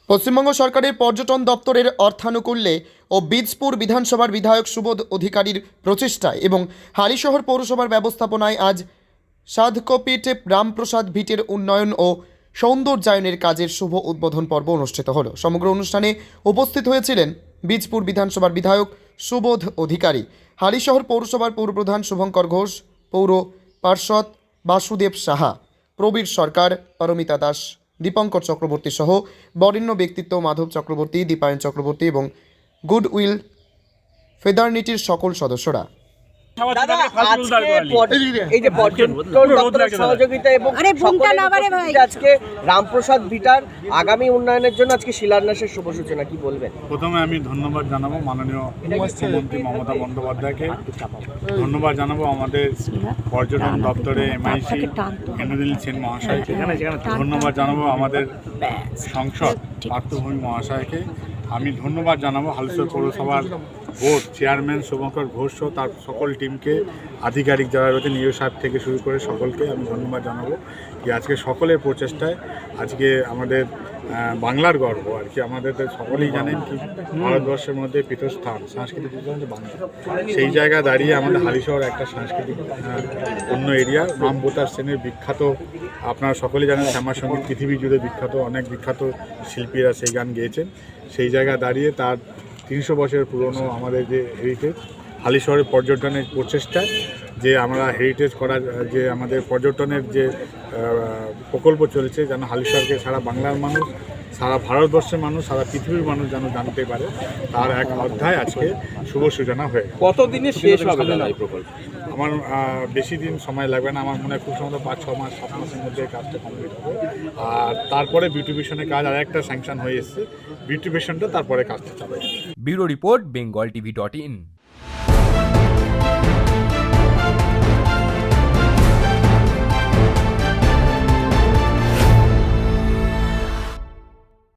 পশ্চিমবঙ্গ সরকারের পর্যটন দপ্তরের অর্থানুকূল্যে ও বীজপুর বিধানসভার বিধায়ক সুবোধ অধিকারীর প্রচেষ্টায় এবং হালিশহর পৌরসভার ব্যবস্থাপনায় আজ সাধকপীঠ রামপ্রসাদ ভিটের উন্নয়ন ও সৌন্দর্যায়নের কাজের শুভ উদ্বোধন পর্ব অনুষ্ঠিত হলো। সমগ্র অনুষ্ঠানে উপস্থিত হয়েছিলেন বীজপুর বিধানসভার বিধায়ক সুবোধ অধিকারী, হালিশহর পৌরসভার পৌরপ্রধান শুভঙ্কর ঘোষ, পৌর পার্ষদ বাসুদেব সাহা, প্রবীর সরকার, পারমিতা দাস, দীপঙ্কর চক্রবর্তী সহ বরেণ্য ব্যক্তিত্ব মাধব চক্রবর্তী, দীপায়ন চক্রবর্তী এবং গুডউইল ফেদারনিটির সকল সদস্যরা। দাদা, আজকে এই যে পর্যটন দপ্তরের সহযোগিতা এবং সকলের উপস্থিতিতে আজকে রামপ্রসাদ ভিটার আগামী উন্নয়নের জন্য আজকে শিলান্যাসের শুভ সূচনা, কি বলবেন? প্রথমে আমি ধন্যবাদ জানাবো মাননীয় মুখ্যমন্ত্রী মমতা বন্দ্যোপাধ্যায়কে, ধন্যবাদ জানাবো আমাদের পর্যটন দপ্তরে এমআইসি এনুদিল সেন মহাশয়কে, ধন্যবাদ জানাবো আমাদের সংসদ পার্থভূমি মহাশয়কে, আমি ধন্যবাদ জানাবো হালিশহর পৌরসভার বোর্ড চেয়ারম্যান শুভঙ্কর ঘোষ তার সকল টিমকে, আধিকারিক যারা রয়েছে নিউ সাহেব থেকে শুরু করে সকলকে আমি ধন্যবাদ জানাবো কি আজকে সকলের প্রচেষ্টায় আজকে আমাদের বাংলার গর্ব আর কি। আমাদের সকলেই জানেন কি ভারতবর্ষের মধ্যে পীঠস্থান সাংস্কৃতিক হচ্ছে বাংলা, সেই জায়গায় দাঁড়িয়ে আমাদের হালিশহর একটা সাংস্কৃতিক অন্য এরিয়া। রামবোতার সেনের বিখ্যাত, আপনারা সকলেই জানেন শ্যামাসঙ্গীত পৃথিবী জুড়ে বিখ্যাত, অনেক বিখ্যাত শিল্পীরা সেই গান গেয়েছেন। সেই জায়গায় দাঁড়িয়ে তার 300 বছরের পুরনো আমাদের যে হেরিটেজ হালিশহরের পর্যটনের প্রচেষ্টায় যে আমরা হেরিটেজ করার যে আমাদের পর্যটনের যে প্রকল্প চলছে, যেন হালিশহরকে সারা বাংলার মানুষ, সারা ভারতবর্ষের মানুষ, সারা পৃথিবীর মানুষ যেন জানতে পারে, তার এক অধ্যায় আজকে শুভ সূচনা হয়ে। কতদিনে শেষ হবে এই প্রকল্প? আমার বেশি দিন সময় লাগবে না, আমার মনে হয় খুব সম্ভবত 5-6 মাস 7 মাসের মধ্যে কাজটা কমপ্লিট হবে। আর তারপরে বিউটিফিকেশনের কাজ আর একটা স্যাংশন হয়ে এসছে, বিউটিফিকেশনটা তারপরে কাজটা চালাবে। Bureau report bengaltv.in।